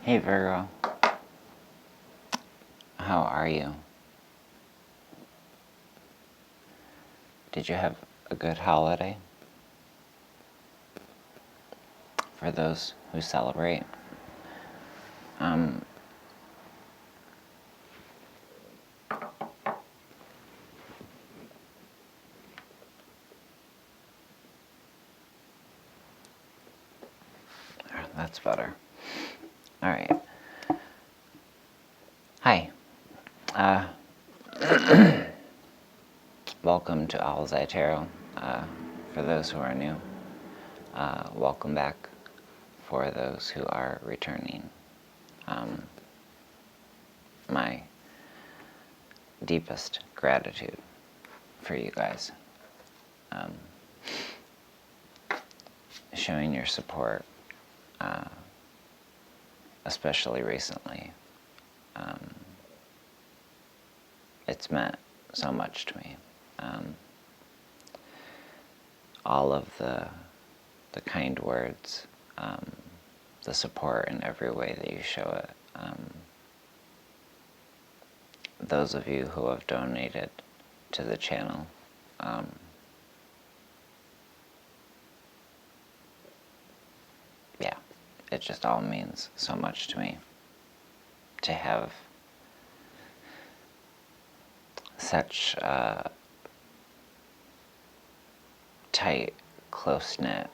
Hey Virgo, how are you? Did you have a good holiday? For those who celebrate, that's better. All right. Hi. Welcome to Owlets Tarot. For those who are new, welcome back. For those who are returning, my deepest gratitude for you guys. Showing your support, especially recently. It's meant so much to me. All of the kind words, the support in every way that you show it. Those of you who have donated to the channel, yeah, it just all means so much to me to have such a tight, close-knit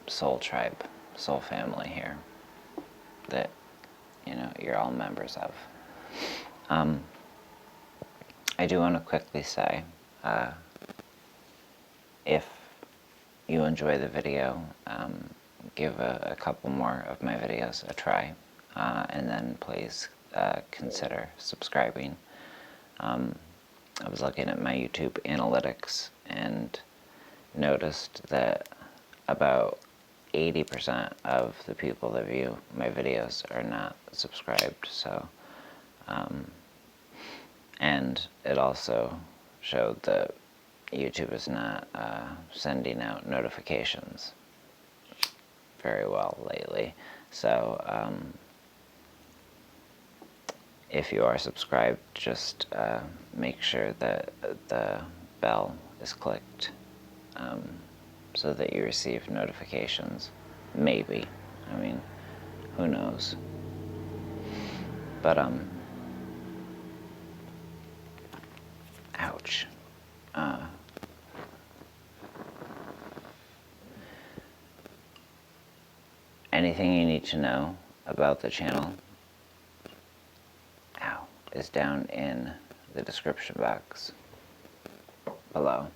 soul tribe, soul family here that, you're all members of. I do want to quickly say, if you enjoy the video, give a couple more of my videos a try, and then please consider subscribing. I was looking at my YouTube analytics and noticed that about 80% of the people that view my videos are not subscribed, so and it also showed that YouTube is not sending out notifications very well lately. So if you are subscribed, just make sure that the bell is clicked so that you receive notifications. Maybe. I mean, who knows? But ouch. Anything you need to know about the channel, is down in the description box below.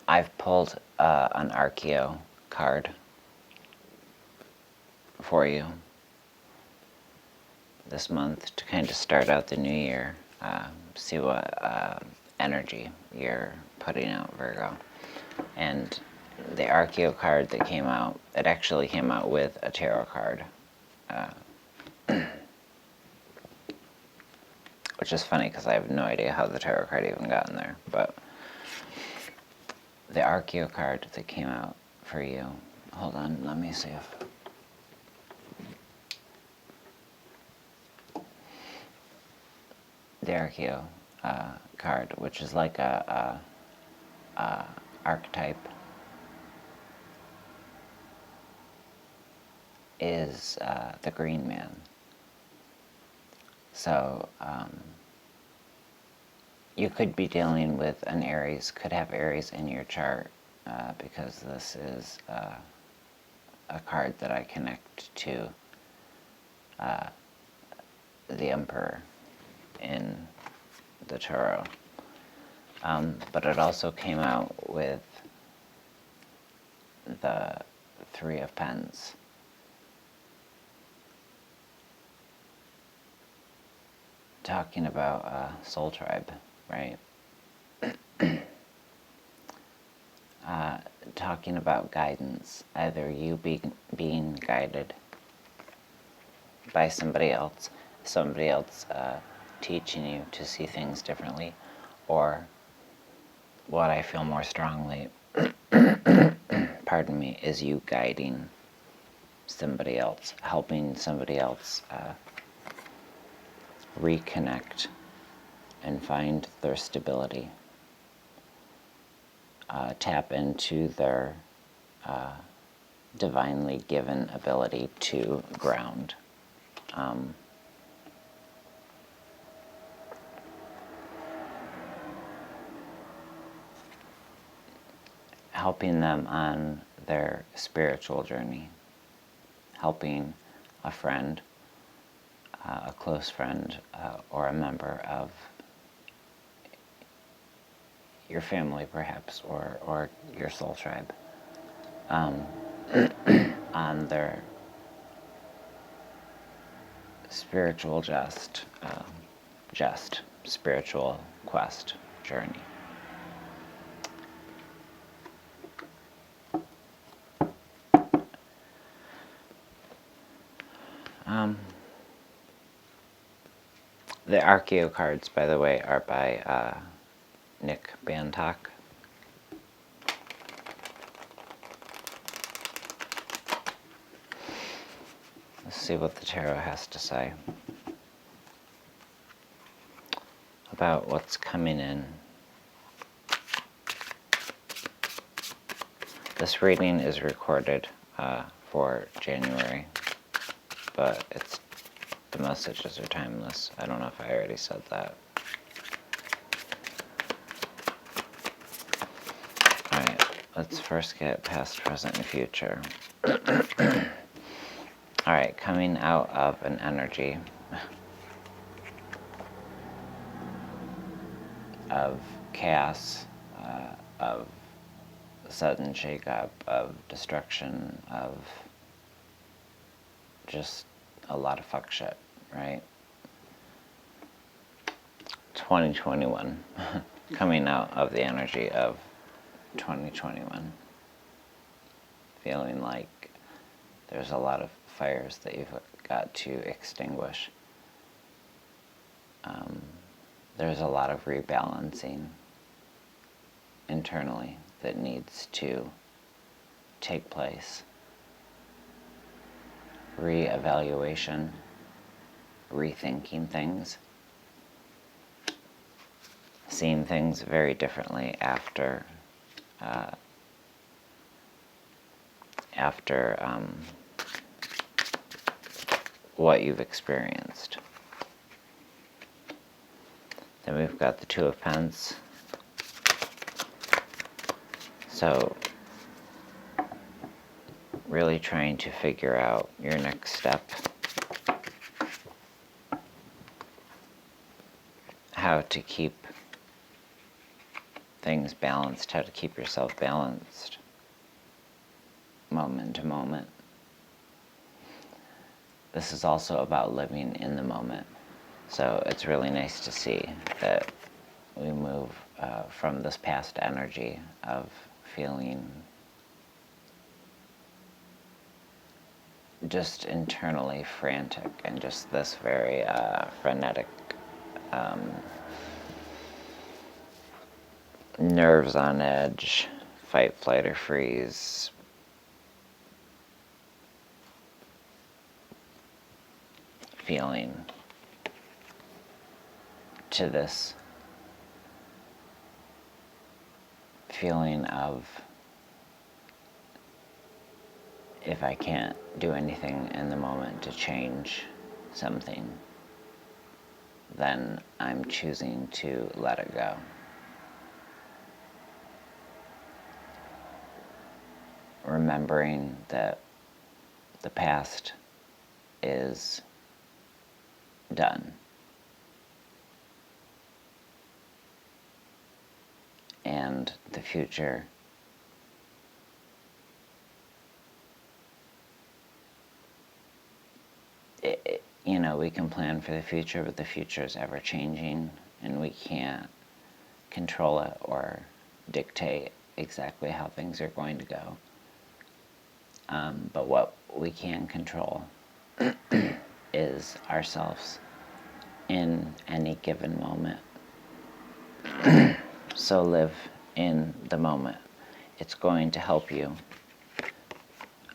I've pulled an Archeo card for you this month to kind of start out the new year, see what energy you're putting out, Virgo. And the Archeo card that came out, it actually came out with a tarot card. Which is funny because I have no idea how the tarot card even got in there. But the Archeo card that came out for you, hold on, let me see if... The Archeo card, which is like a archetype, is the Greenman. So you could be dealing with an Aries, could have Aries in your chart, because this is a card that I connect to the Emperor in the tarot. But it also came out with the Three of Pens. Talking about soul tribe, right? Talking about guidance, either you being guided by somebody else teaching you to see things differently, or what I feel more strongly, pardon pardon me, is you guiding somebody else, helping somebody else reconnect and find their stability. Tap into their divinely given ability to ground. Helping them on their spiritual journey. Helping a friend, a close friend, or a member of your family perhaps, or your soul tribe, on their spiritual spiritual quest journey. The Archeo cards, by the way, are by Nick Bantock. Let's see what the tarot has to say about what's coming in. This reading is recorded for January, but the messages are timeless. I don't know if I already said that. Alright, let's first get past, present, and future. Alright, coming out of an energy of chaos, of sudden shake-up, of destruction, of just a lot of fuck shit, right? 2021, coming out of the energy of 2021, feeling like there's a lot of fires that you've got to extinguish. There's a lot of rebalancing internally that needs to take place. Re-evaluation, rethinking things, seeing things very differently after what you've experienced. Then we've got the Two of Pentacles. So, really trying to figure out your next step. How to keep things balanced, how to keep yourself balanced moment to moment. This is also about living in the moment. So it's really nice to see that we move from this past energy of feeling just internally frantic and just this very frenetic, nerves on edge, fight, flight, or freeze, feeling, to this feeling of, if I can't do anything in the moment to change something, then I'm choosing to let it go. Remembering that the past is done. And the future you know, we can plan for the future, but the future is ever changing, and we can't control it or dictate exactly how things are going to go. But what we can control is ourselves in any given moment. So live in the moment. It's going to help you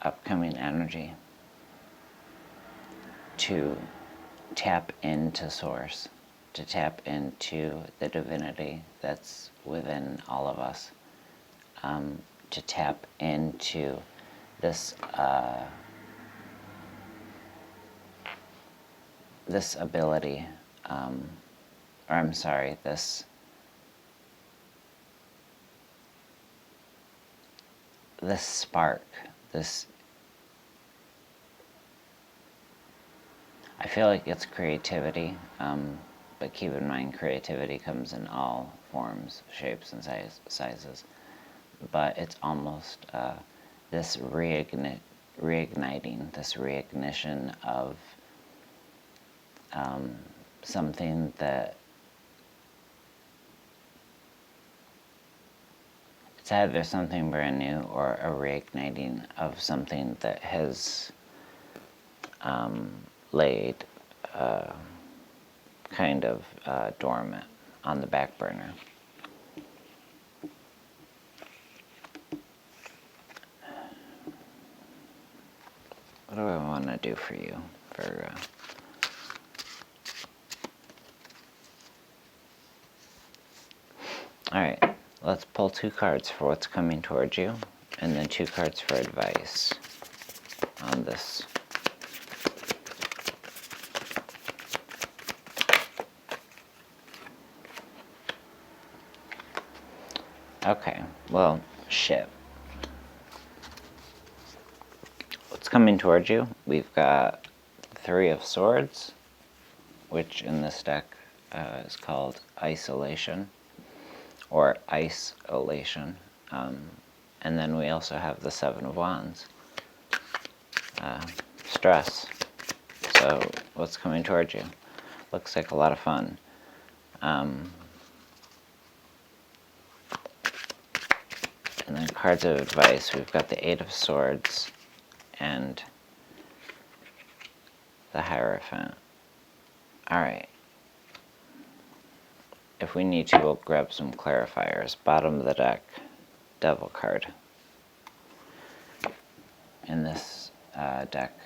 upcoming energy to tap into Source, to tap into the divinity that's within all of us, to tap into this this ability, or I'm sorry, this spark, this, I feel like it's creativity, but keep in mind creativity comes in all forms, shapes, and sizes. But it's almost this reigniting, this reignition of something that it's either something brand new or a reigniting of something that has laid kind of dormant on the back burner. What do I want to do for you, Virgo? Alright, let's pull 2 cards for what's coming towards you, and then 2 cards for advice on this. Okay, well, shit. What's coming towards you? We've got 3 of Swords, which in this deck is called Isolation, or Ice-olation. And then we also have the 7 of Wands, Stress. So what's coming towards you? Looks like a lot of fun. And then cards of advice, we've got the 8 of Swords and the Hierophant. Alright. If we need to, we'll grab some clarifiers. Bottom of the deck, Devil card. In this deck,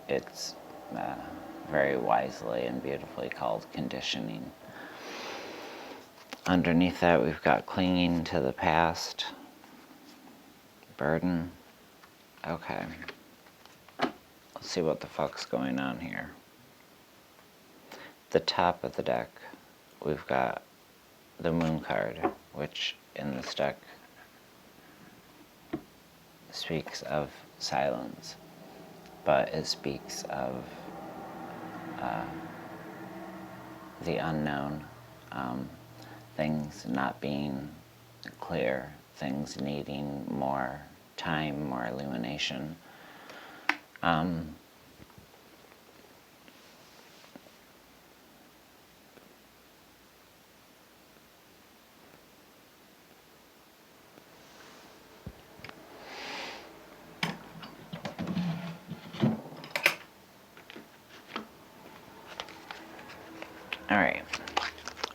it's very wisely and beautifully called Conditioning. Underneath that, we've got Clinging to the Past, Burden. Okay. Let's see what the fuck's going on here. The top of the deck, we've got the Moon card, which in this deck speaks of silence, but it speaks of the unknown, things not being clear, things needing more time, more illumination. Alright,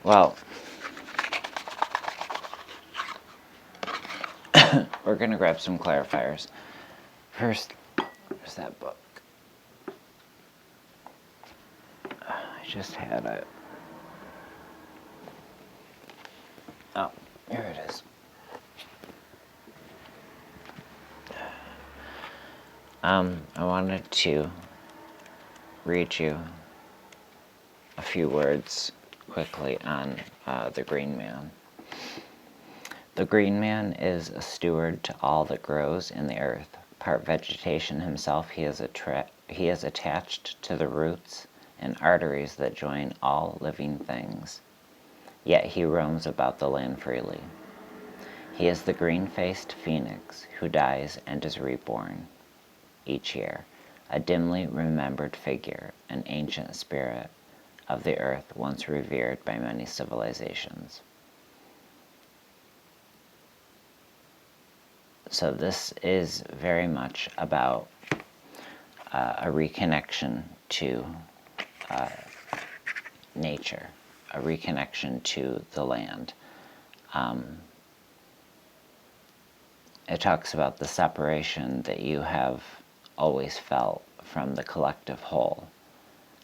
well, we're going to grab some clarifiers. First, there's that book. I just had it. Oh, here it is. I wanted to read you a few words quickly on the Greenman. The Greenman is a steward to all that grows in the earth. Part vegetation himself, he is attached to the roots and arteries that join all living things. Yet he roams about the land freely. He is the green-faced phoenix who dies and is reborn each year, a dimly remembered figure, an ancient spirit of the earth once revered by many civilizations. So this is very much about a reconnection to nature, a reconnection to the land. it talks about the separation that you have always felt from the collective whole.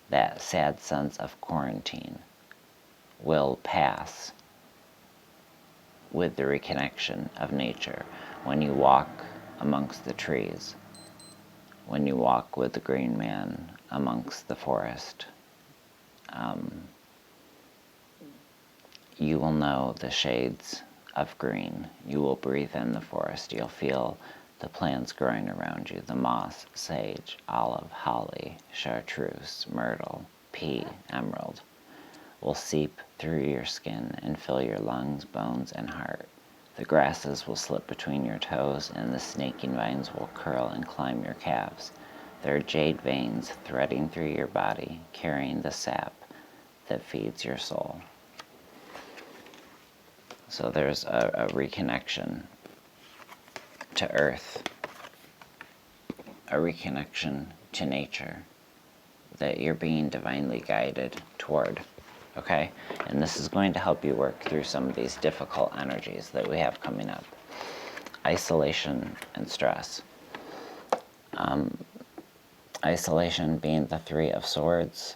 That sad sense of quarantine will pass with the reconnection of nature when you walk amongst the trees, when you walk with the Greenman amongst the forest. You will know the shades of green. You will breathe in the forest. You'll feel the plants growing around you, the moss, sage, olive, holly, chartreuse, myrtle, pea, emerald, will seep through your skin and fill your lungs, bones, and heart. The grasses will slip between your toes, and the snaking vines will curl and climb your calves. There are jade veins threading through your body, carrying the sap that feeds your soul. So there's a reconnection to earth, a reconnection to nature that you're being divinely guided toward, okay? And this is going to help you work through some of these difficult energies that we have coming up. Isolation and stress. Isolation being the Three of Swords,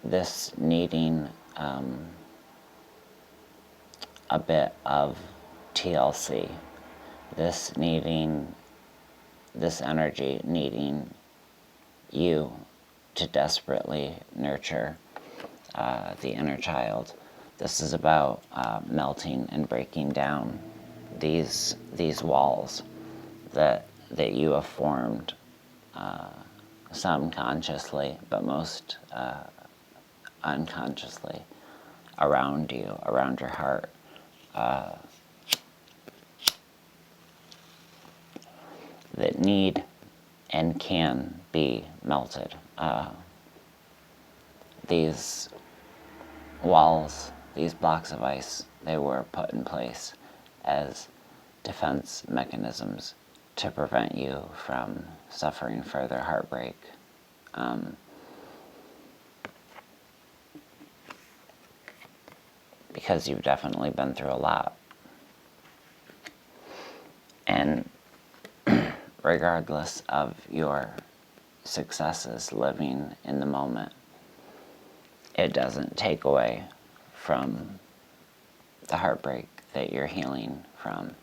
this needing a bit of TLC, this energy needing you to desperately nurture the inner child. This is about melting and breaking down these walls that you have formed, some consciously, but most unconsciously, around you, around your heart. That need and can be melted. These walls, these blocks of ice, they were put in place as defense mechanisms to prevent you from suffering further heartbreak. Because you've definitely been through a lot. And regardless of your successes living in the moment, it doesn't take away from the heartbreak that you're healing from.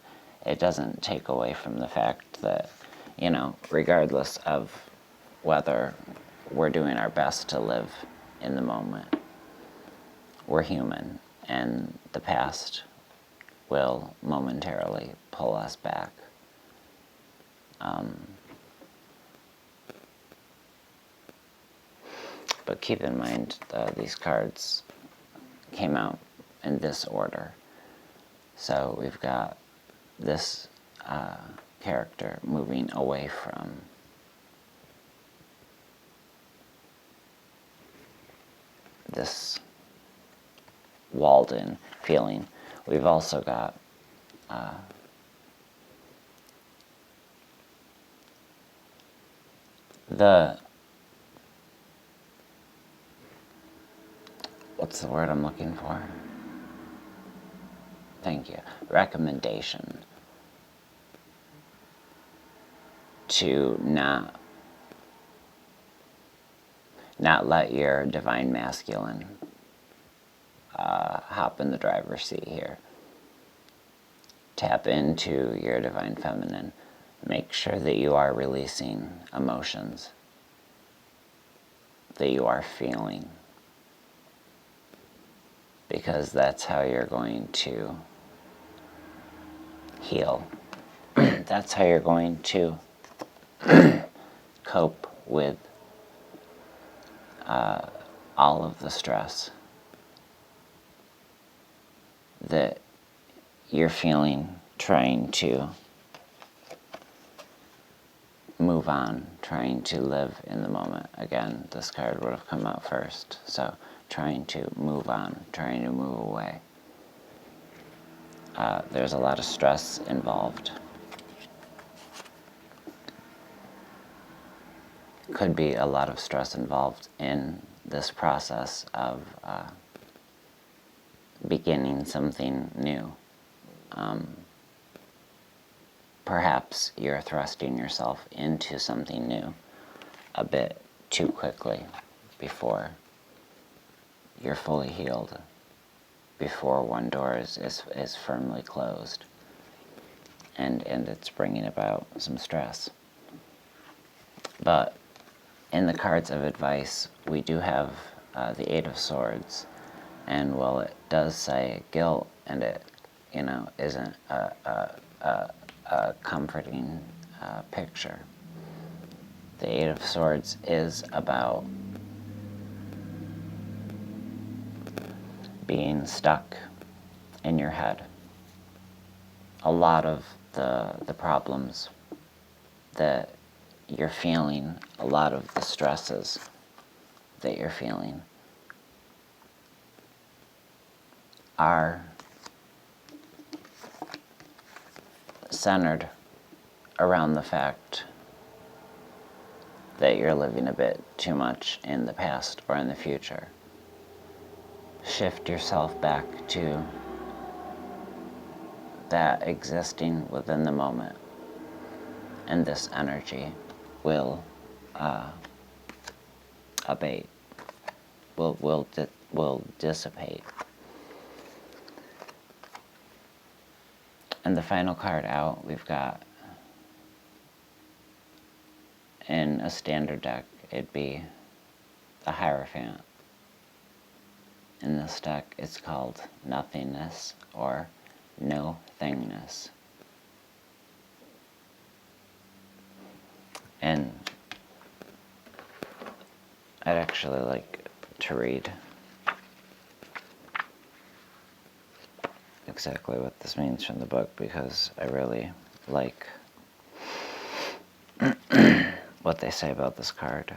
It doesn't take away from the fact that, regardless of whether we're doing our best to live in the moment, we're human, and the past will momentarily pull us back. But keep in mind, these cards came out in this order. So we've got this character moving away from this walled-in feeling. We've also got what's the word I'm looking for? Thank you. Recommendation to not let your divine masculine hop in the driver's seat here. Tap into your divine feminine. Make sure that you are releasing emotions that you are feeling, because that's how you're going to heal. That's how you're going to cope with all of the stress that you're feeling, trying to move on, trying to live in the moment. Again, this card would have come out first. So trying to move on, trying to move away. There's a lot of stress involved. Could be a lot of stress involved in this process of beginning something new. perhaps you're thrusting yourself into something new a bit too quickly before you're fully healed, before one door is firmly closed, and it's bringing about some stress. But in the cards of advice, we do have the Eight of Swords, and while it does say guilt, and it, isn't a comforting picture, the Eight of Swords is about being stuck in your head. A lot of the problems that you're feeling, a lot of the stresses that you're feeling are centered around the fact that you're living a bit too much in the past or in the future. Shift yourself back to that existing within the moment, and this energy will abate, will dissipate. And the final card out, we've got, in a standard deck, it'd be the Hierophant. In this deck, it's called Nothingness or No Thingness. And I'd actually like to read exactly what this means from the book, because I really like what they say about this card.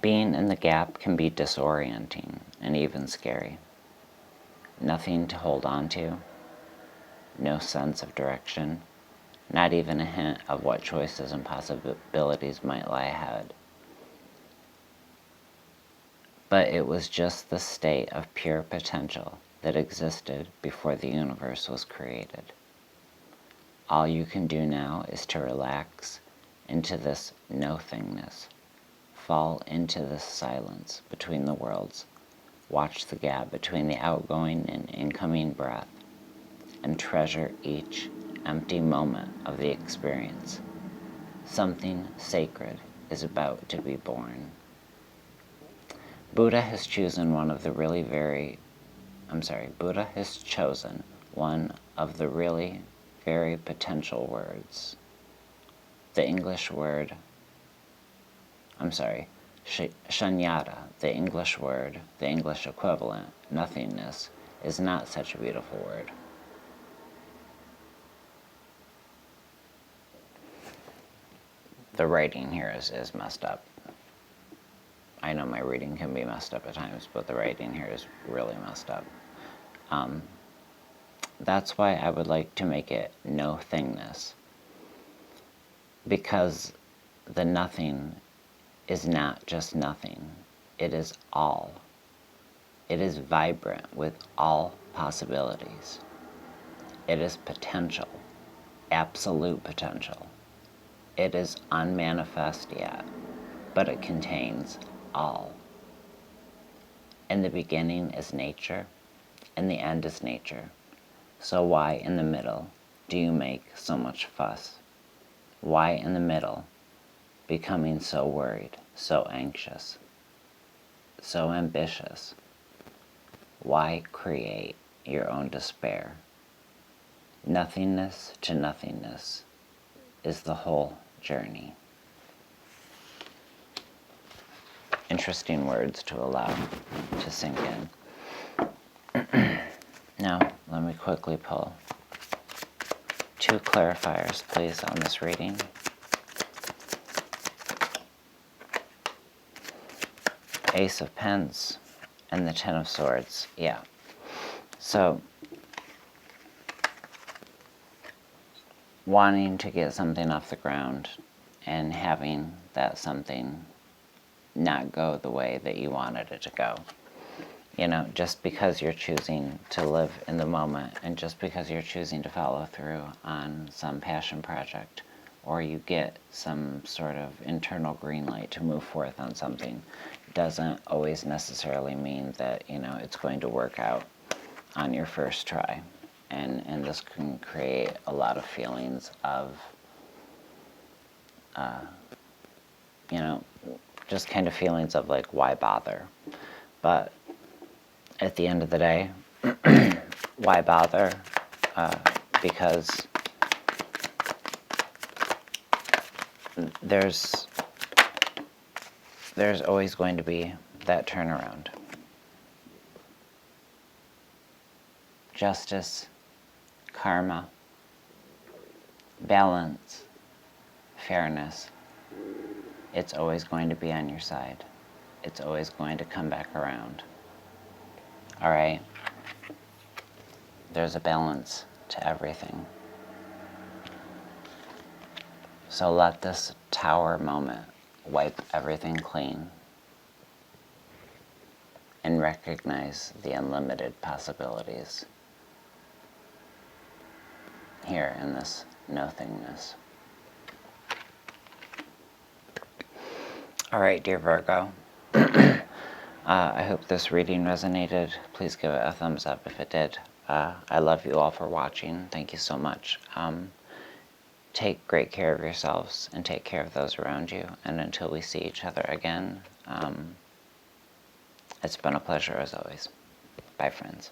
Being in the gap can be disorienting and even scary. Nothing to hold on to, no sense of direction, not even a hint of what choices and possibilities might lie ahead. But it was just the state of pure potential that existed before the universe was created. All you can do now is to relax into this no-thingness. Fall into this silence between the worlds. Watch the gap between the outgoing and incoming breath, and treasure each empty moment of the experience. Something sacred is about to be born. Buddha has chosen one of the really very potential words. The English word, shunyata, the English word, the English equivalent, nothingness, is not such a beautiful word. The writing here is messed up. I know my reading can be messed up at times, but the writing here is really messed up. That's why I would like to make it no thingness. Because the nothing is not just nothing. It is all. It is vibrant with all possibilities. It is potential, absolute potential. It is unmanifest yet, but it contains all. In the beginning is nature, and the end is nature. So why in the middle do you make so much fuss? Why in the middle, becoming so worried, so anxious, so ambitious? Why create your own despair? Nothingness to nothingness is the whole journey. Interesting words to allow to sink in. Now, let me quickly pull 2 clarifiers, please, on this reading. Ace of Pens and the Ten of Swords. Yeah. So, wanting to get something off the ground and having that something not go the way that you wanted it to go. You know, just because you're choosing to live in the moment, and just because you're choosing to follow through on some passion project, or you get some sort of internal green light to move forth on something, doesn't always necessarily mean that, you know, it's going to work out on your first try. And this can create a lot of feelings of, you know, just kind of feelings of like, why bother? But at the end of the day, why bother? Because there's always going to be that turnaround. Justice, karma, balance, fairness, it's always going to be on your side. It's always going to come back around. All right? There's a balance to everything. So let this tower moment wipe everything clean and recognize the unlimited possibilities here in this nothingness. All right, dear Virgo. I hope this reading resonated. Please give it a thumbs up if it did. I love you all for watching. Thank you so much. Take great care of yourselves and take care of those around you. And until we see each other again, it's been a pleasure as always. Bye, friends.